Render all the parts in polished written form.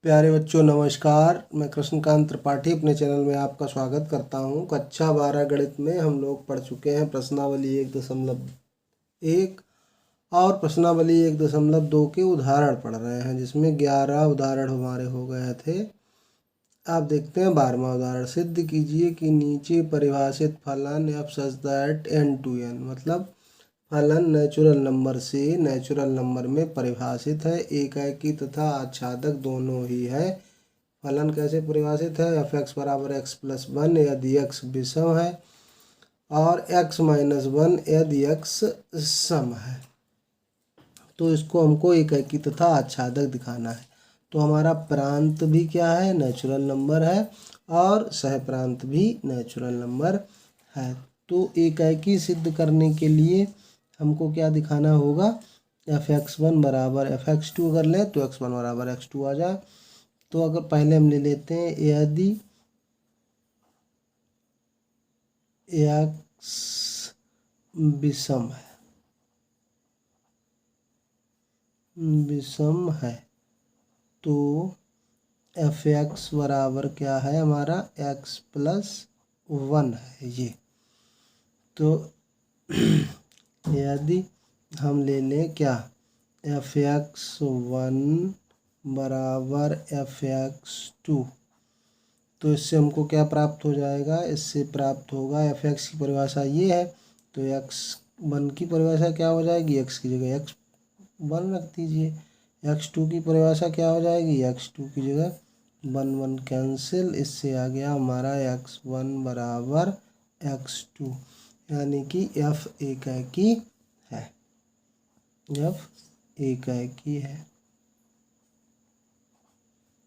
प्यारे बच्चों नमस्कार। मैं कृष्णकांत त्रिपाठी अपने चैनल में आपका स्वागत करता हूं। कक्षा 12 गणित में हम लोग पढ़ चुके हैं प्रश्नावली 1.1 और प्रश्नावली 1.2 के उदाहरण पढ़ रहे हैं, जिसमें 11 उदाहरण हमारे हो गए थे। आप देखते हैं 12वां उदाहरण। सिद्ध कीजिए कि नीचे परिभाषित फलन f such that n to n, मतलब फलन नेचुरल नंबर से नेचुरल नंबर में परिभाषित है। एकाकी तथा आच्छादक दोनों ही है। फलन कैसे परिभाषित है? एफ एक्स बराबर एक्स प्लस 1 यदि एक्स विषम है और एक्स माइनस 1 यदि एक्स सम है। तो इसको हमको एकाकी तथा आच्छादक दिखाना है। तो हमारा प्रांत भी क्या है? नेचुरल नंबर है और सहप्रांत भी नेचुरल नंबर है। तो एकाकी सिद्ध करने के लिए हमको क्या दिखाना होगा? एफ एक्स वन बराबर एफ एक्स टू अगर लें तो एक्स वन बराबर एक्स टू आ जाए। तो अगर पहले हम ले लेते हैं, यदि एक्स विषम है तो एफ एक्स बराबर क्या है हमारा? एक्स प्लस 1 है ये। तो यदि हम ले लें क्या, एफ एक्स वन बराबर एफ एक्स टू, तो इससे हमको क्या प्राप्त हो जाएगा? इससे प्राप्त होगा, एफ एक्स की परिभाषा ये है तो एक्स वन की परिभाषा क्या हो जाएगी? एक्स की जगह एक्स वन रख दीजिए। एक्स टू की परिभाषा क्या हो जाएगी? एक्स टू की जगह वन वन कैंसिल। इससे आ गया हमारा एक्स वन बराबर एक्स टू, यानी कि एफ एकाकी है। एफ एकाकी है,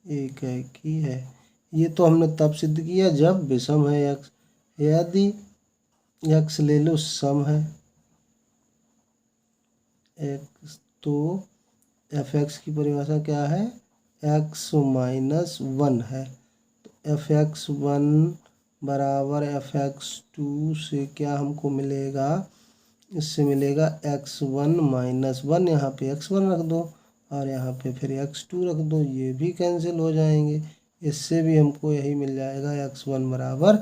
एकाकी है। ये तो हमने तब सिद्ध किया जब विषम है एक्स। यदि एक्स ले लो सम है एक्स, तो एफ एक्स की परिभाषा क्या है? एक्स माइनस 1 है। तो एफ एक्स वन बराबर एफ एक्स टू से क्या हमको मिलेगा? इससे मिलेगा एक्स वन माइनस 1, यहाँ पे एक्स वन रख दो और यहाँ पे फिर एक्स टू रख दो, ये भी कैंसिल हो जाएंगे। इससे भी हमको यही मिल जाएगा, एक्स वन बराबर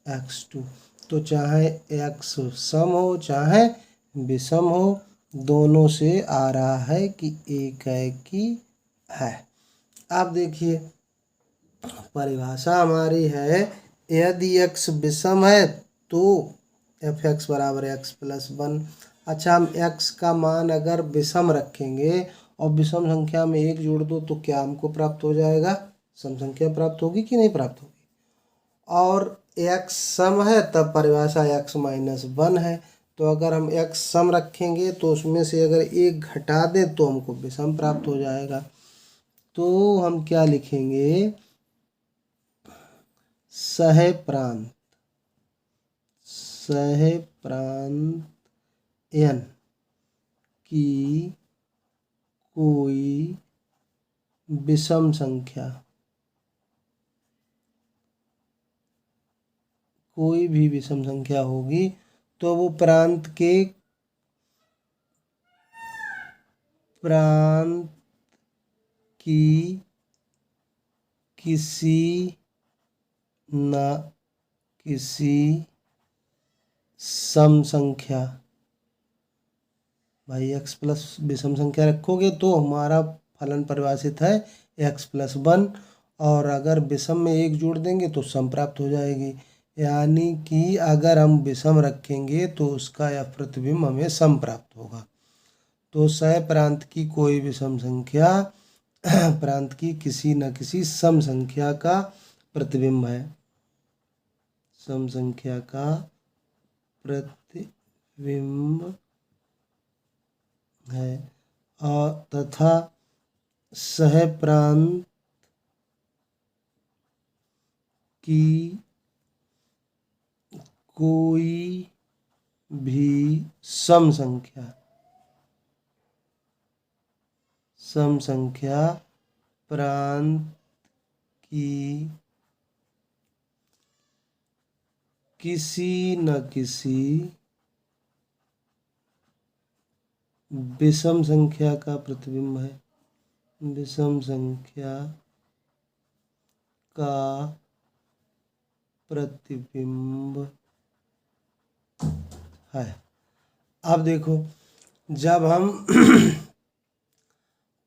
एक्स टू। तो चाहे एक्स सम हो चाहे विषम हो, दोनों से आ रहा है कि एकाकी है। आप देखिए परिभाषा हमारी है, यदि एक्स विषम है तो एफ एक्स बराबर एक्स प्लस 1। अच्छा, हम एक्स का मान अगर विषम रखेंगे और विषम संख्या में एक जोड़ दो तो क्या हमको प्राप्त हो जाएगा? सम संख्या प्राप्त होगी कि नहीं प्राप्त होगी? और एक्स सम है तब परिभाषा एक्स माइनस 1 है। तो अगर हम एक्स सम रखेंगे तो उसमें से अगर एक घटा दें तो हमको विषम प्राप्त हो जाएगा। तो हम क्या लिखेंगे? सह प्रांत n की कोई विषम संख्या, कोई भी विषम संख्या होगी तो वो प्रांत की किसी न किसी सम संख्या, भाई एक्स प्लस विषम संख्या रखोगे तो हमारा फलन परिभाषित है एक्स प्लस 1, और अगर विषम में एक जोड़ देंगे तो सम प्राप्त हो जाएगी। यानी कि अगर हम विषम रखेंगे तो उसका यह प्रतिबिंब हमें सम प्राप्त होगा। तो सह प्रांत की कोई विषम संख्या प्रांत की किसी न किसी सम संख्या का प्रतिबिंब है, सम संख्या का प्रतिबिंब है। और तथा सह प्रांत की कोई भी सम संख्या प्रांत की किसी न किसी विषम संख्या का प्रतिबिंब है, विषम संख्या का प्रतिबिंब है। अब देखो, जब हम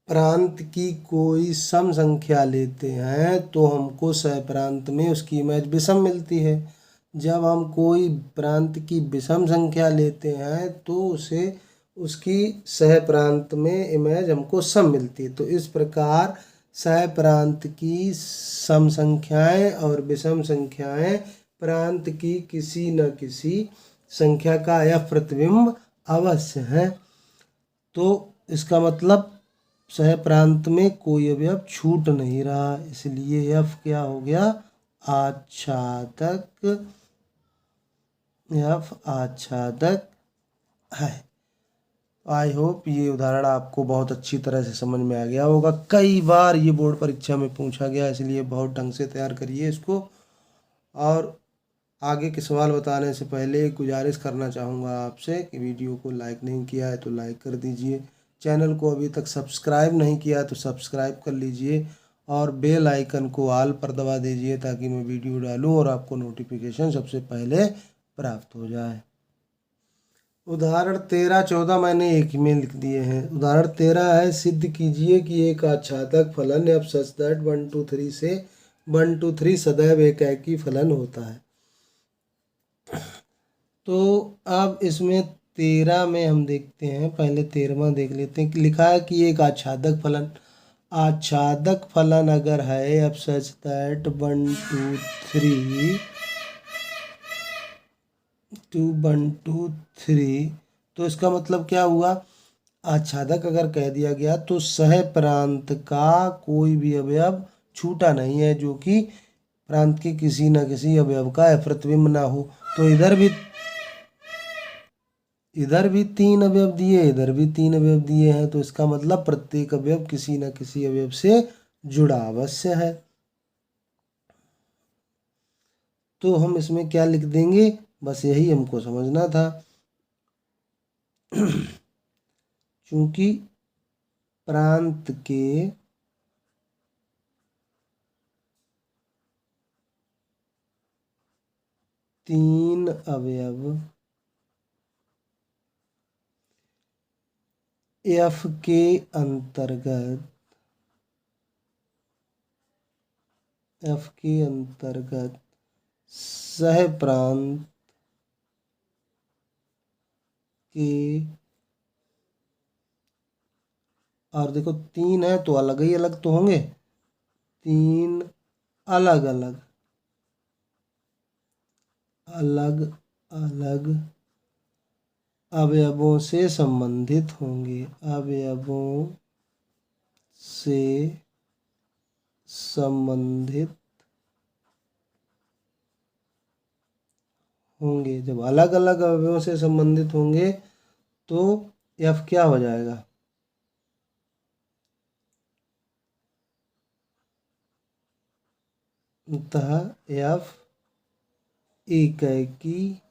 प्रांत की कोई सम संख्या लेते हैं तो हमको सह प्रांत में उसकी इमेज विषम मिलती है। जब हम कोई प्रांत की विषम संख्या लेते हैं तो उसे उसकी सह प्रांत में इमेज हमको सम मिलती है। तो इस प्रकार सह प्रांत की सम संख्याएं और विषम संख्याएं प्रांत की किसी न किसी संख्या का यह प्रतिबिंब अवश्य है। तो इसका मतलब सह प्रांत में कोई अवयव छूट नहीं रहा, इसलिए एफ क्या हो गया, आच्छादक। एफ आच्छादक है। आई होप ये उदाहरण आपको बहुत अच्छी तरह से समझ में आ गया होगा। कई बार ये बोर्ड परीक्षा में पूछा गया, इसलिए बहुत ढंग से तैयार करिए इसको। और आगे के सवाल बताने से पहले एक गुजारिश करना चाहूँगा आपसे कि वीडियो को लाइक नहीं किया है तो लाइक कर दीजिए, चैनल को अभी तक सब्सक्राइब नहीं किया तो सब्सक्राइब कर लीजिए और बेल आइकन को ऑल पर दबा दीजिए ताकि मैं वीडियो डालूँ और आपको नोटिफिकेशन सबसे पहले प्राप्त हो जाए। उदाहरण 13, 14 मैंने एक में लिख दिए हैं। उदाहरण 13 है, सिद्ध कीजिए कि एक आच्छादक फलन एफ सच दैट 1 2 3 से 1 2 3 सदैव एक ही फलन होता है। तो अब इसमें 13 में हम देखते हैं, पहले 13वां देख लेते हैं कि लिखा है कि एक आच्छादक फलन, आच्छादक फलन अगर है एफ सच दैट 1 2 3 2 1 2 3, तो इसका मतलब क्या हुआ, आच्छादक अगर कह दिया गया तो सह प्रांत का कोई भी अवयव छूटा नहीं है जो कि प्रांत के किसी न किसी अवयव का प्रतिबिंब ना हो। तो इधर भी 3 अवयव दिए, इधर भी 3 अवयव दिए हैं, तो इसका मतलब प्रत्येक अवयव किसी न किसी अवयव से जुड़ा अवश्य है। तो हम इसमें क्या लिख देंगे, बस यही हमको समझना था। चूंकि प्रांत के तीन अवयव एफ के अंतर्गत सह प्रांत के, और देखो 3 है तो अलग ही अलग तो होंगे, 3 अलग अलग अवयवों से संबंधित होंगे, अवयवों से संबंधित होंगे। जब अलग अलग अवयवों से संबंधित होंगे तो एफ क्या हो जाएगा, अतः एफ एकैकी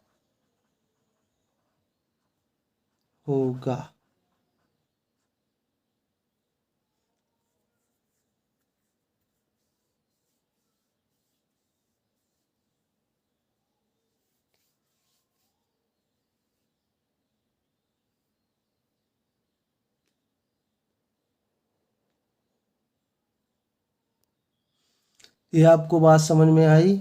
होगा। ये आपको बात समझ में आई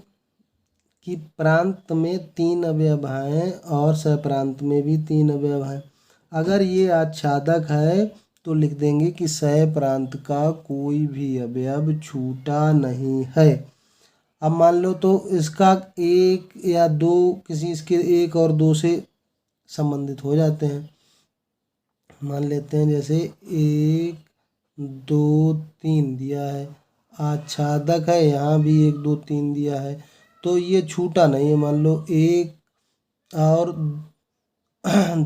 कि प्रांत में 3 अवयव हैं और सह प्रांत में भी 3 अवयव हैं। अगर ये आच्छादक है तो लिख देंगे कि सह प्रांत का कोई भी अवयव छूटा नहीं है। अब मान लो तो इसका 1 या 2, किसी इसके 1 और 2 से संबंधित हो जाते हैं। मान लेते हैं जैसे 1 2 3 दिया है, आच्छादक है, यहाँ भी 1 2 3 दिया है, तो ये छूटा नहीं है। मान लो 1 और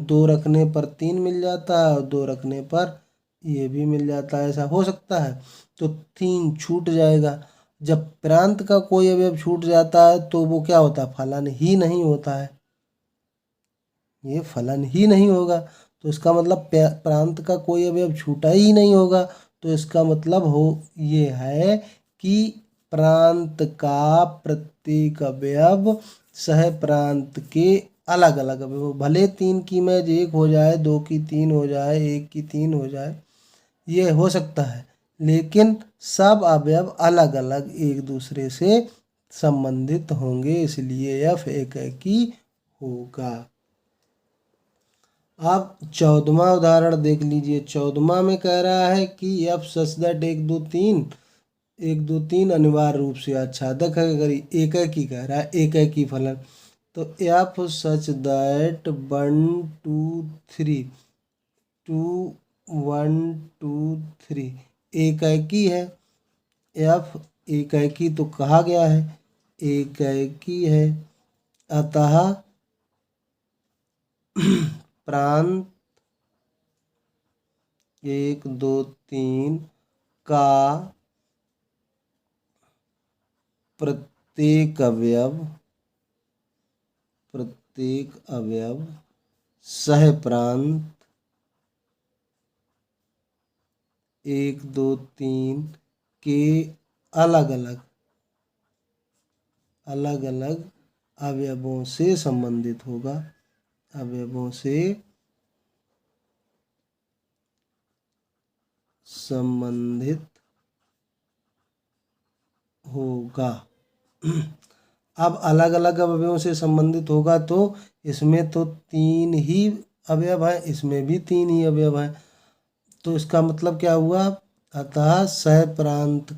2 रखने पर 3 मिल जाता है और 2 रखने पर ये भी मिल जाता है, ऐसा हो सकता है। तो 3 छूट जाएगा। जब प्रांत का कोई अवयव छूट जाता है तो वो क्या होता है, फलन ही नहीं होता है, ये फलन ही नहीं होगा। तो इसका मतलब प्रांत का कोई अवयव छूटा ही नहीं होगा। तो इसका मतलब ये है कि प्रांत का प्रत्येक अवयव सह प्रांत के अलग अलग अवयव, भले 3 की इमेज 1 हो जाए, 2 की 3 हो जाए, 1 की 3 हो जाए, ये हो सकता है, लेकिन सब अवयव अलग अलग एक दूसरे से संबंधित होंगे, इसलिए f एकेकी होगा। अब 14वां उदाहरण देख लीजिए। 14वां में कह रहा है कि f सच दैट 1 2 3 अनिवार्य रूप से आच्छादक है। अगर एकेकी कह रहा है, एकेकी फलन, तो f सच दैट 1 2 3 2 1 2 3 एकेकी है। f एकेकी तो कहा गया है, एकेकी है, अतः प्रांत 1 2 3 का प्रत्येक अवयव सह प्रांत 1 2 3 के अलग अलग अवयवों से संबंधित होगा, अवयवों से संबंधित होगा। अब अलग अलग अवयवों से संबंधित होगा, तो इसमें तो 3 ही अवयव हैं, इसमें भी 3 ही अवयव हैं, तो इसका मतलब क्या हुआ, अतः सह प्रांत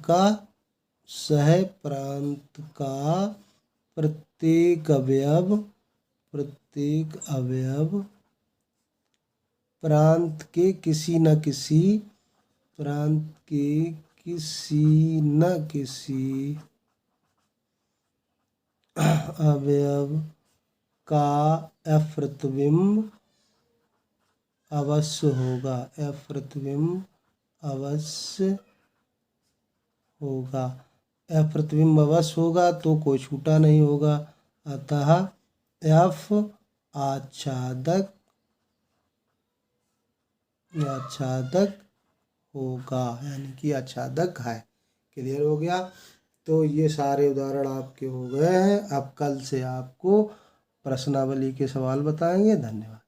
का प्रत्येक अवयव प्रांत के किसी न किसी अवयव का f प्रतिबिंब अवश्य होगा, f प्रतिबिंब अवश्य होगा। f प्रतिबिंब अवश्य होगा तो कोई छूटा नहीं होगा, अतः f आच्छादक होगा, यानी कि आच्छादक है। क्लियर हो गया। तो ये सारे उदाहरण आपके हो गए हैं। अब कल से आपको प्रश्नावली के सवाल बताएंगे। धन्यवाद।